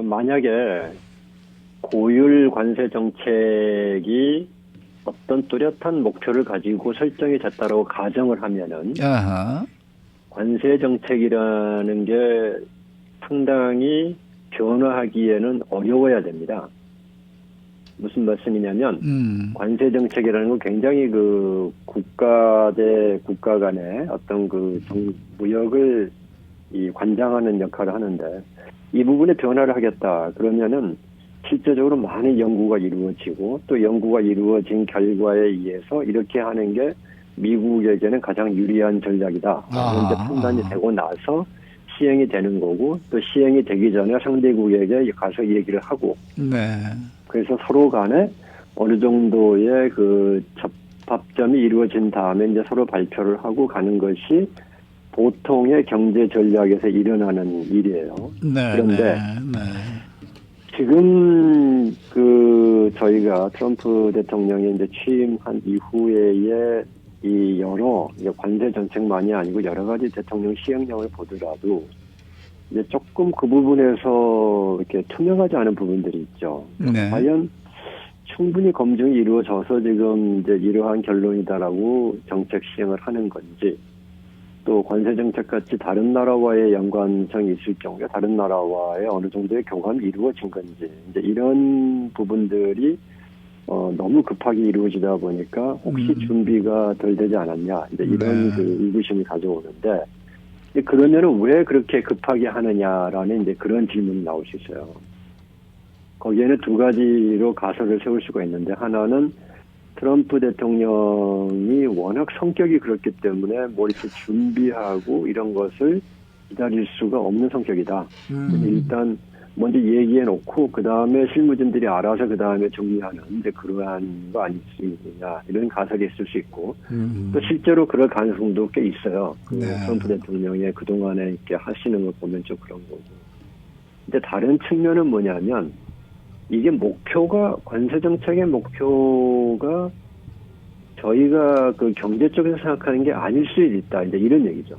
만약에 고율 관세 정책이 어떤 뚜렷한 목표를 가지고 설정이 됐다라고 가정을 하면은 아하. 관세 정책이라는 게 상당히 변화하기에는 어려워야 됩니다. 무슨 말씀이냐면 관세 정책이라는 건 굉장히 그 국가 대 국가 간의 어떤 그 무역을 이 관장하는 역할을 하는데 이 부분에 변화를 하겠다 그러면은 실제적으로 많은 연구가 이루어지고 또 연구가 이루어진 결과에 의해서 이렇게 하는 게 미국에게는 가장 유리한 전략이다. 이제 판단이 되고 나서 시행이 되는 거고 또 시행이 되기 전에 상대국에게 가서 얘기를 하고 네. 그래서 서로 간에 어느 정도의 그 접합점이 이루어진 다음에 이제 서로 발표를 하고 가는 것이 보통의 경제 전략에서 일어나는 일이에요. 네. 그런데 네. 지금 그 저희가 트럼프 대통령이 이제 취임한 이후에 이 여러 관세 정책만이 아니고 여러 가지 대통령 시행령을 보더라도 이제 조금 그 부분에서 이렇게 투명하지 않은 부분들이 있죠. 네. 과연 충분히 검증이 이루어져서 지금 이제 이러한 결론이다라고 정책 시행을 하는 건지 또 관세 정책 같이 다른 나라와의 연관성이 있을 경우에 다른 나라와의 어느 정도의 교감이 이루어진 건지 이제 이런 부분들이 너무 급하게 이루어지다 보니까 혹시 준비가 덜 되지 않았냐 이제 이런 네. 그 의구심이 가져오는데 그러면은 왜 그렇게 급하게 하느냐라는 이제 그런 질문이 나올 수 있어요. 거기에는 두 가지로 가설을 세울 수가 있는데 하나는 트럼프 대통령이 워낙 성격이 그렇기 때문에 뭐 이렇게 준비하고 이런 것을 기다릴 수가 없는 성격이다. 일단 먼저 얘기해 놓고 그 다음에 실무진들이 알아서 그 다음에 정리하는 이제 그러한 거 아닐 수 있느냐 이런 가설이 있을 수 있고 또 실제로 그럴 가능성도 꽤 있어요. 그 네. 트럼프 대통령의 그 동안에 이렇게 하시는 걸 보면 좀 그런 거고. 근데 다른 측면은 뭐냐면 이게 목표가 관세 정책의 목표가 저희가 그 경제 쪽에서 생각하는 게 아닐 수 있다 이제 이런 얘기죠.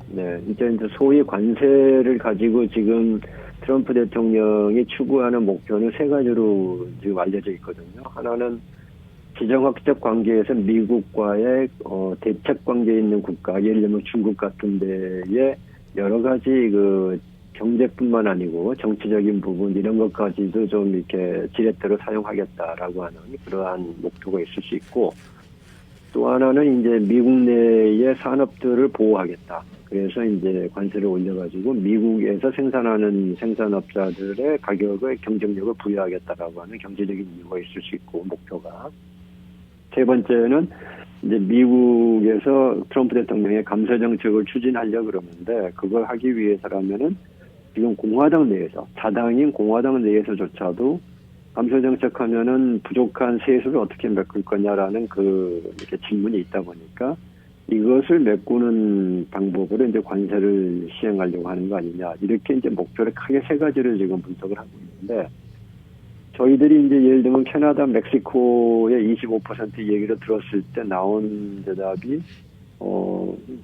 네, 이제 소위 관세를 가지고 지금 트럼프 대통령이 추구하는 목표는 세 가지로 지금 알려져 있거든요. 하나는 지정학적 관계에서 미국과의 대책 관계에 있는 국가, 예를 들면 중국 같은 데에 여러 가지 그 경제뿐만 아니고 정치적인 부분 이런 것까지도 좀 이렇게 지렛대로 사용하겠다라고 하는 그러한 목표가 있을 수 있고 또 하나는 이제 미국 내의 산업들을 보호하겠다. 그래서 이제 관세를 올려가지고 미국에서 생산하는 생산업자들의 가격의 경쟁력을 부여하겠다라고 하는 경제적인 이유가 있을 수 있고 목표가. 세 번째는 이제 미국에서 트럼프 대통령의 감세 정책을 추진하려고 그러는데 그걸 하기 위해서라면은 지금 공화당 내에서 자당인 공화당 내에서조차도 감세 정책하면은 부족한 세수를 어떻게 메꿀 거냐라는 이렇게 질문이 있다 보니까 이것을 메꾸는 방법으로 이제 관세를 시행하려고 하는 거 아니냐 이렇게 이제 목표를 크게 세 가지를 지금 분석을 하고 있는데 저희들이 이제 예를 들면 캐나다, 멕시코의 25% 얘기를 들었을 때 나온 대답이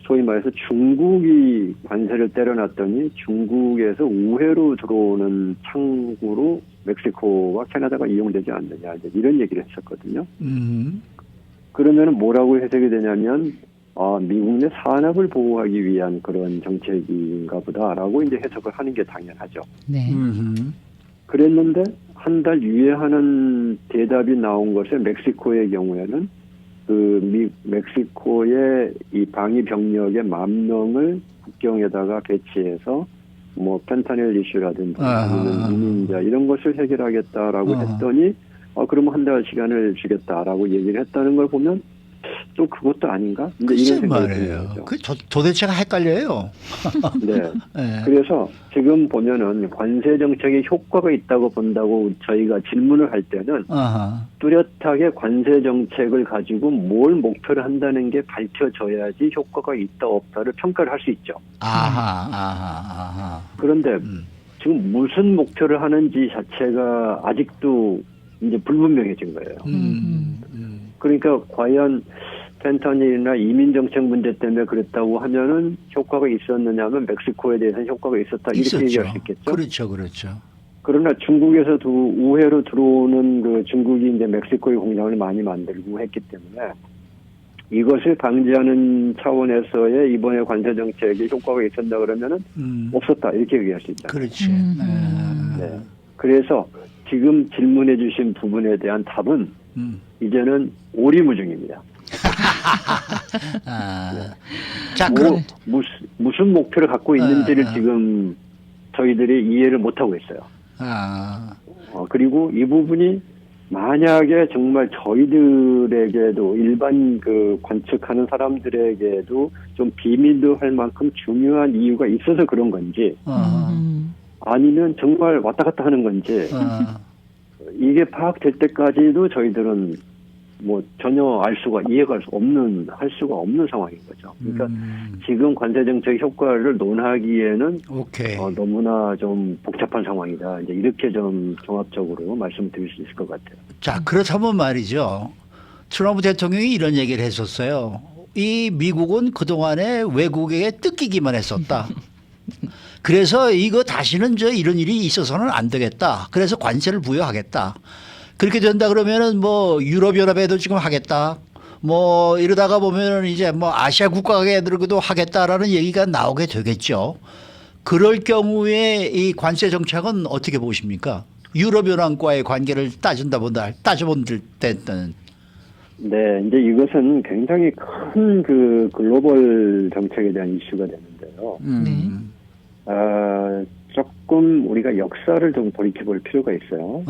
소위 말해서 중국이 관세를 때려놨더니 중국에서 우회로 들어오는 창구로 멕시코와 캐나다가 이용되지 않느냐 이제 이런 얘기를 했었거든요. 그러면은 뭐라고 해석이 되냐면 미국 내 산업을 보호하기 위한 그런 정책인가 보다라고 이제 해석을 하는 게 당연하죠. 네. 그랬는데 한 달 유예하는 대답이 나온 것에 멕시코의 경우에는 멕시코의 이 방위 병력의 10,000명을 국경에다가 배치해서 뭐 펜타닐 이슈라든지 아니면 이민자 이런 것을 해결하겠다라고 했더니 그러면 한 달 시간을 주겠다라고 얘기를 했다는 걸 보면 또 그것도 아닌가? 근데 이런 생각이 드는 거죠. 그 도대체가 헷갈려요. 네. 네. 그래서 지금 보면은 관세 정책에 효과가 있다고 본다고 저희가 질문을 할 때는 뚜렷하게 관세 정책을 가지고 뭘 목표를 한다는 게 밝혀져야지 효과가 있다 없다를 평가를 할 수 있죠. 그런데 지금 무슨 목표를 하는지 자체가 아직도 이제 불분명해진 거예요. 그러니까 과연 펜타닐이나 이민 정책 문제 때문에 그랬다고 하면은 효과가 있었느냐 하면 멕시코에 대해서는 효과가 있었다 이렇게 있었죠. 얘기할 수 있겠죠. 그렇죠, 그렇죠. 그러나 중국에서도 우회로 들어오는 그 중국이 이제 멕시코의 공장을 많이 만들고 했기 때문에 이것을 방지하는 차원에서의 이번에 관세 정책에 효과가 있었다 그러면은 없었다 이렇게 얘기할 수 있다. 그렇지. 네. 그래서 지금 질문해 주신 부분에 대한 답은 이제는 오리무중입니다. 자, 그럼 무슨 목표를 갖고 있는지를 아. 지금 저희들이 이해를 못하고 있어요. 그리고 이 부분이 만약에 정말 저희들에게도 일반 그 관측하는 사람들에게도 좀 비밀로 할 만큼 중요한 이유가 있어서 그런 건지 아니면 정말 왔다 갔다 하는 건지 이게 파악될 때까지도 저희들은 뭐 전혀 이해가 할 수가 없는 상황인 거죠. 그러니까 지금 관세 정책 효과를 논하기에는 오케이. 너무나 좀 복잡한 상황이다. 이제 이렇게 좀 종합적으로 말씀드릴 수 있을 것 같아요. 자, 그렇다면 말이죠. 트럼프 대통령이 이런 얘기를 했었어요. 이 미국은 그동안에 외국에게 뜯기기만 했었다. 그래서 이거 다시는 이런 일이 있어서는 안 되겠다. 그래서 관세를 부여하겠다. 그렇게 된다 그러면은 뭐 유럽연합에도 지금 하겠다. 뭐 이러다가 보면은 이제 뭐 아시아 국가에들도 하겠다라는 얘기가 나오게 되겠죠. 그럴 경우에 이 관세 정책은 어떻게 보십니까? 유럽연합과의 관계를 따져본들 때는. 네, 이제 이것은 굉장히 큰 그 글로벌 정책에 대한 이슈가 되는데요. 조금 우리가 역사를 좀 돌이켜볼 필요가 있어요.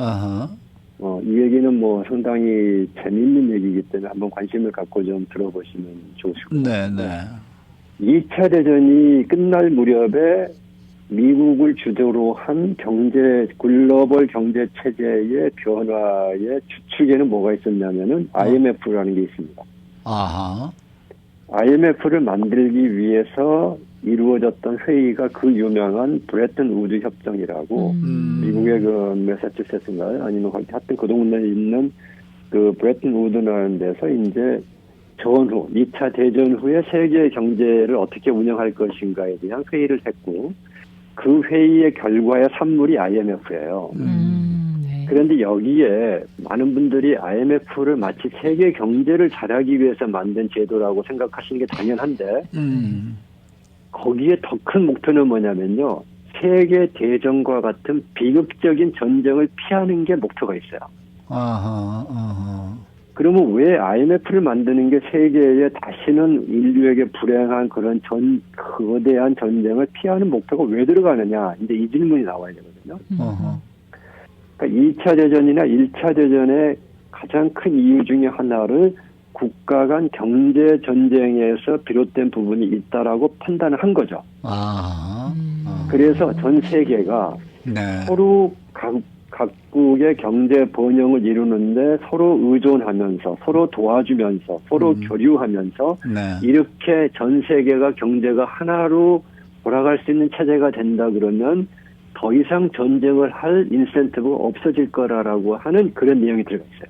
이 얘기는 뭐 상당히 재미있는 얘기이기 때문에 한번 관심을 갖고 좀 들어보시면 좋으실 것 같아요. 네. 2차 대전이 끝날 무렵에 미국을 주도로 한 글로벌 경제 체제의 변화의 주축에는 뭐가 있었냐면은 IMF라는 게 있습니다. IMF를 만들기 위해서 이루어졌던 회의가 그 유명한 브레튼 우드 협정이라고 미국의 그 매사추세츠인가요? 아니면 하여튼 그 동네에 있는 그 브레튼 우드라는 데서 이제 전후 2차 대전 후에 세계 경제를 어떻게 운영할 것인가에 대한 회의를 했고 그 회의의 결과의 산물이 IMF예요. 네. 그런데 여기에 많은 분들이 IMF를 마치 세계 경제를 잘하기 위해서 만든 제도라고 생각하시는 게 당연한데 거기에 더 큰 목표는 뭐냐면요. 세계 대전과 같은 비극적인 전쟁을 피하는 게 목표가 있어요. 그러면 왜 IMF를 만드는 게 세계에 다시는 인류에게 불행한 그런 거대한 전쟁을 피하는 목표가 왜 들어가느냐. 이제 이 질문이 나와야 되거든요. 그러니까 2차 대전이나 1차 대전의 가장 큰 이유 중에 하나를 국가 간 경제 전쟁에서 비롯된 부분이 있다라고 판단을 한 거죠. 그래서 전 세계가 서로 각국의 경제 번영을 이루는데 서로 의존하면서 서로 도와주면서 서로 교류하면서 이렇게 전 세계가 경제가 하나로 돌아갈 수 있는 체제가 된다 그러면 더 이상 전쟁을 할 인센티브가 없어질 거라고 하는 그런 내용이 들어가 있어요.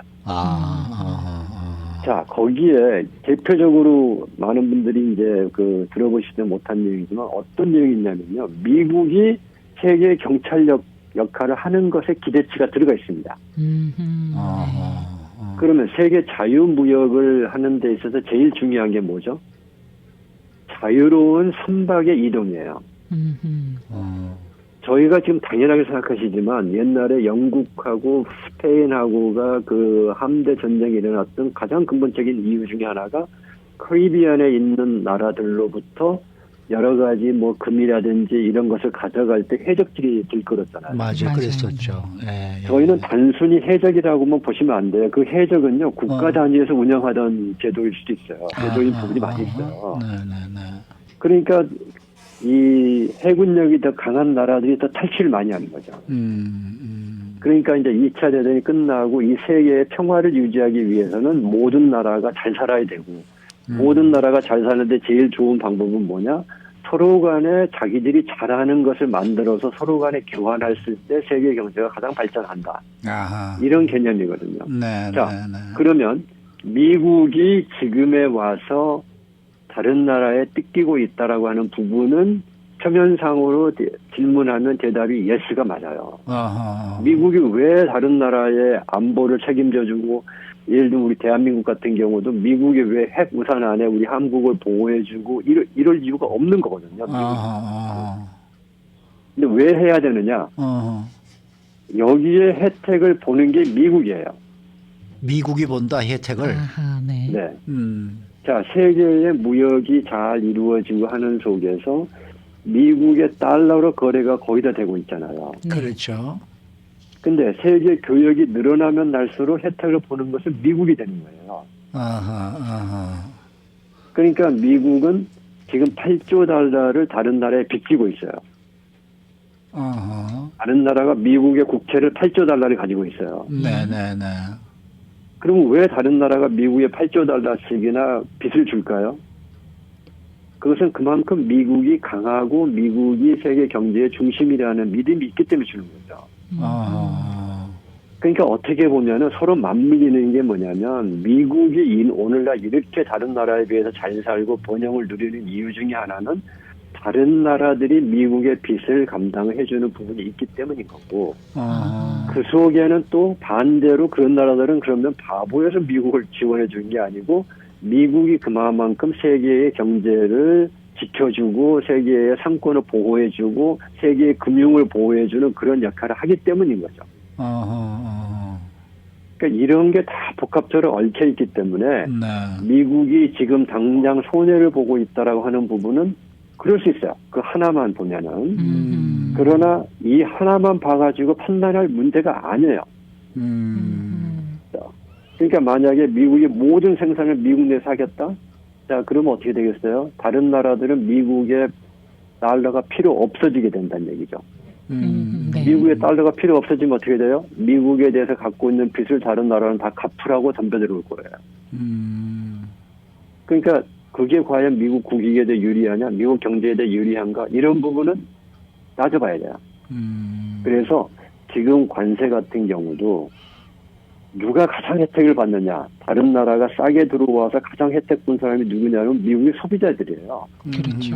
자, 거기에 대표적으로 많은 분들이 이제 들어보시지 못한 내용이지만 어떤 내용이 있냐면요. 미국이 세계 경찰력 역할을 하는 것에 기대치가 들어가 있습니다. 그러면 세계 자유무역을 하는 데 있어서 제일 중요한 게 뭐죠? 자유로운 선박의 이동이에요. 저희가 지금 당연하게 생각하시지만 옛날에 영국하고 스페인하고가 그 함대 전쟁이 일어났던 가장 근본적인 이유 중에 하나가 카리비안에 있는 나라들로부터 여러 가지 뭐 금이라든지 이런 것을 가져갈 때 해적들이 들끓었잖아요. 맞아요. 그랬었죠. 네, 저희는 단순히 해적이라고만 보시면 안 돼요. 그 해적은요 국가 단위에서 운영하던 제도일 수도 있어요. 제도인 부분이 많이 있어요. 그러니까 이 해군력이 더 강한 나라들이 더 탈취를 많이 하는 거죠. 그러니까 이제 2차 대전이 끝나고 이 세계의 평화를 유지하기 위해서는 모든 나라가 잘 살아야 되고 모든 나라가 잘 사는데 제일 좋은 방법은 뭐냐? 서로 간에 자기들이 잘하는 것을 만들어서 서로 간에 교환할 때 세계 경제가 가장 발전한다. 이런 개념이거든요. 자, 그러면 미국이 지금에 와서 다른 나라에 뜯기고 있다라고 하는 부분은 표면상으로 질문하면 대답이 예스가 맞아요. 아하. 미국이 왜 다른 나라의 안보를 책임져주고, 예를 들면 우리 대한민국 같은 경우도 미국이 왜 핵 우산 안에 우리 한국을 보호해주고 이럴 이유가 없는 거거든요. 미국이. 아하. 근데 왜 해야 되느냐? 아하. 여기에 혜택을 보는 게 미국이에요. 미국이 본다 혜택을. 아하, 네. 네. 음. 자, 세계의 무역이 잘 이루어지고 하는 속에서 미국의 달러로 거래가 거의 다 되고 있잖아요. 네. 그렇죠. 근데 세계 교역이 늘어나면 날수록 혜택을 보는 것은 미국이 되는 거예요. 아하. 아하. 그러니까 미국은 지금 8조 달러를 다른 나라에 빚지고 있어요. 아하. 다른 나라가 미국의 국채를 8조 달러를 가지고 있어요. 네네네. 그러면 왜 다른 나라가 미국에 8조 달러씩이나 빚을 줄까요? 그것은 그만큼 미국이 강하고 미국이 세계 경제의 중심이라는 믿음이 있기 때문에 주는 거죠. 아하. 그러니까 어떻게 보면은 서로 맞물리는 게 뭐냐면 미국이 오늘날 이렇게 다른 나라에 비해서 잘 살고 번영을 누리는 이유 중에 하나는 다른 나라들이 미국의 빚을 감당해주는 부분이 있기 때문인 거고, 아하. 그 속에는 또 반대로 그런 나라들은 그러면 바보여서 미국을 지원해 준 게 아니고 미국이 그만큼 세계의 경제를 지켜주고 세계의 상권을 보호해주고 세계의 금융을 보호해주는 그런 역할을 하기 때문인 거죠. 아하. 그러니까 이런 게 다 복합적으로 얽혀 있기 때문에 네. 미국이 지금 당장 손해를 보고 있다라고 하는 부분은 그럴 수 있어요. 그 하나만 보면은. 그러나 이 하나만 봐가지고 판단할 문제가 아니에요. 그러니까 만약에 미국이 모든 생산을 미국 내에서 하겠다? 자, 그러면 어떻게 되겠어요? 다른 나라들은 미국의 달러가 필요 없어지게 된다는 얘기죠. 네. 미국의 달러가 필요 없어지면 어떻게 돼요? 미국에 대해서 갖고 있는 빚을 다른 나라는 다 갚으라고 덤벼들어올 거예요. 그러니까 그게 과연 미국 국익에 대해 유리하냐, 미국 경제에 대해 유리한가, 이런 부분은 따져봐야 돼요. 그래서 지금 관세 같은 경우도 누가 가장 혜택을 받느냐, 다른 나라가 싸게 들어와서 가장 혜택 본 사람이 누구냐면 미국의 소비자들이에요. 그렇죠.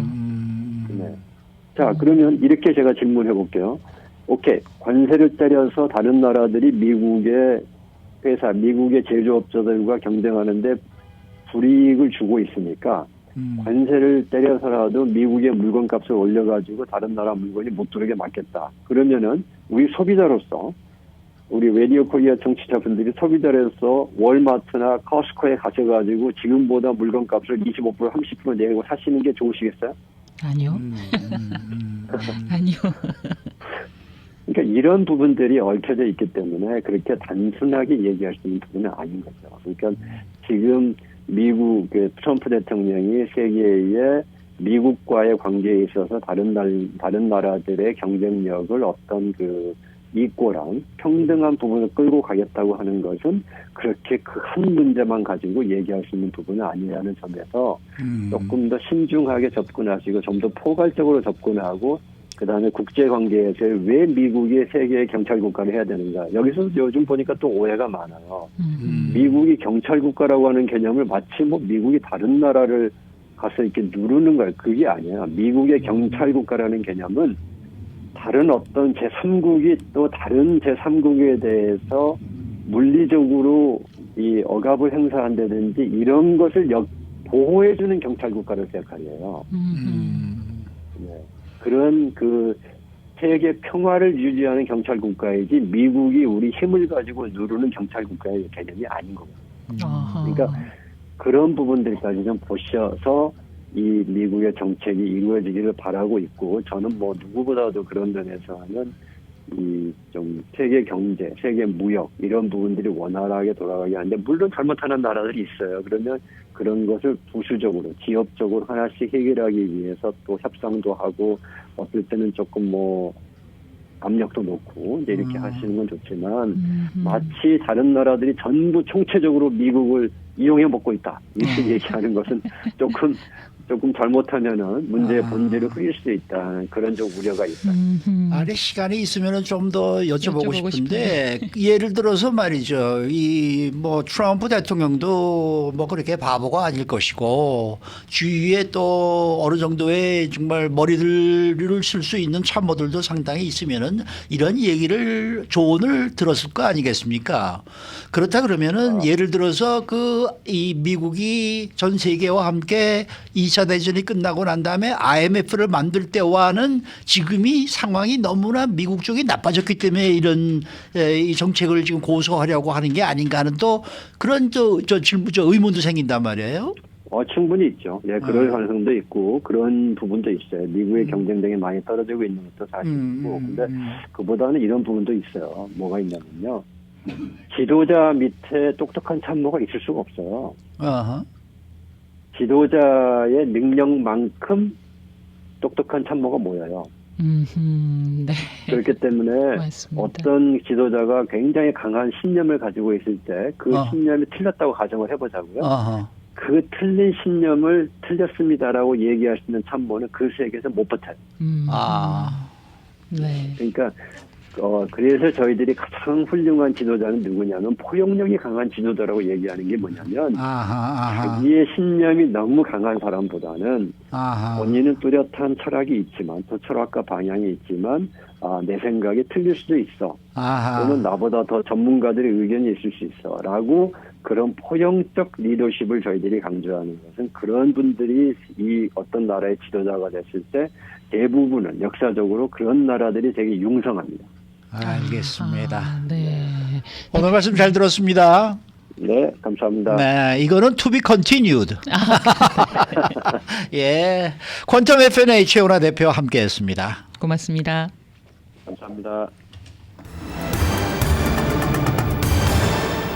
네. 자, 그러면 이렇게 제가 질문해 볼게요. 오케이, 관세를 때려서 다른 나라들이 미국의 회사, 미국의 제조업자들과 경쟁하는데 불이익을 주고 있으니까 관세를 때려서라도 미국의 물건값을 올려가지고 다른 나라 물건이 못 들어오게 막겠다. 그러면은 우리 소비자로서 우리 라디오 코리아 청취자분들이 소비자로서 월마트나 커스코에 가셔가지고 지금보다 물건값을 25% 30% 내고 사시는 게 좋으시겠어요? 아니요. 아니요. 그러니까 이런 부분들이 얽혀져 있기 때문에 그렇게 단순하게 얘기할 수 있는 부분은 아닌 거죠. 그러니까 지금 미국 트럼프 대통령이 세계의 미국과의 관계에 있어서 다른 나라들의 경쟁력을 어떤 이꼬랑 평등한 부분을 끌고 가겠다고 하는 것은 그렇게 그 한 문제만 가지고 얘기할 수 있는 부분은 아니라는 점에서 조금 더 신중하게 접근하시고 좀 더 포괄적으로 접근하고 그다음에 국제관계에서 왜 미국이 세계의 경찰국가를 해야 되는가. 여기서 요즘 보니까 또 오해가 많아요. 미국이 경찰국가라고 하는 개념을 마치 미국이 다른 나라를 가서 이렇게 누르는 거예요. 그게 아니야. 미국의 경찰국가라는 개념은 다른 어떤 제3국이 또 다른 제3국에 대해서 물리적으로 이 억압을 행사한다든지 이런 것을 보호해주는 경찰국가를 생각해요. 네. 그런 세계 평화를 유지하는 경찰국가이지 미국이 우리 힘을 가지고 누르는 경찰국가의 개념이 아닌 겁니다. 그러니까 그런 부분들까지 좀 보셔서 이 미국의 정책이 이루어지기를 바라고 있고 저는 누구보다도 그런 면에서는 이 좀 세계 경제, 세계 무역 이런 부분들이 원활하게 돌아가게 하는데 물론 잘못하는 나라들이 있어요. 그러면 그런 것을 부수적으로 지역적으로 하나씩 해결하기 위해서 또 협상도 하고 어떨 때는 조금 압력도 놓고 이렇게 하시는 건 좋지만 마치 다른 나라들이 전부 총체적으로 미국을 이용해 먹고 있다. 이렇게 얘기하는 것은 조금 잘못하면은 문제의 본질을 흐릴 수 있다는 그런 좀 우려가 있다. 아니 시간이 있으면 좀 더 여쭤보고 여쭤보고 싶은데 예를 들어서 말이죠. 이 뭐 트럼프 대통령도 뭐 그렇게 바보가 아닐 것이고 주위에 또 어느 정도의 정말 머리들을 쓸 수 있는 참모들도 상당히 있으면은 이런 얘기를 조언을 들었을 거 아니겠습니까? 그렇다 그러면은 예를 들어서 그 이 미국이 전 세계와 함께 2차 대전이 끝나고 난 다음에 IMF를 만들 때와는 지금이 상황이 너무나 미국 쪽이 나빠졌기 때문에 이런 이 정책을 지금 고수하려고 하는 게 아닌가 하는 또 그런 질문, 의문도 생긴단 말이에요. 충분히 있죠. 네, 그럴 가능성도 있고 그런 부분도 있어요. 미국의 경쟁력이 많이 떨어지고 있는 것도 사실이고, 근데 그보다는 이런 부분도 있어요. 뭐가 있냐면요, 지도자 밑에 똑똑한 참모가 있을 수가 없어요. 어허. 지도자의 능력만큼 똑똑한 참모가 모여요. 네. 그렇기 때문에 맞습니다. 어떤 지도자가 굉장히 강한 신념을 가지고 있을 때 그 어. 신념이 틀렸다고 가정을 해보자고요. 어허. 그 틀린 신념을 틀렸습니다라고 얘기할 수 있는 참모는 그 세계에서 못 버텨요. 아. 네. 그러니까 그래서 저희들이 가장 훌륭한 지도자는 누구냐면 포용력이 강한 지도자라고 얘기하는 게 뭐냐면 아하. 자기의 신념이 너무 강한 사람보다는 아하. 본인은 뚜렷한 철학이 있지만 또 철학과 방향이 있지만 내 생각이 틀릴 수도 있어. 아하. 또는 나보다 더 전문가들의 의견이 있을 수 있어. 라고 그런 포용적 리더십을 저희들이 강조하는 것은 그런 분들이 이 어떤 나라의 지도자가 됐을 때 대부분은 역사적으로 그런 나라들이 되게 융성합니다. 알겠습니다. 네. 오늘 말씀 잘 들었습니다. 네, 감사합니다. 네, 이거는 to be continued. 예, 퀀텀 FN의 최훈아 대표와 함께했습니다. 고맙습니다. 감사합니다.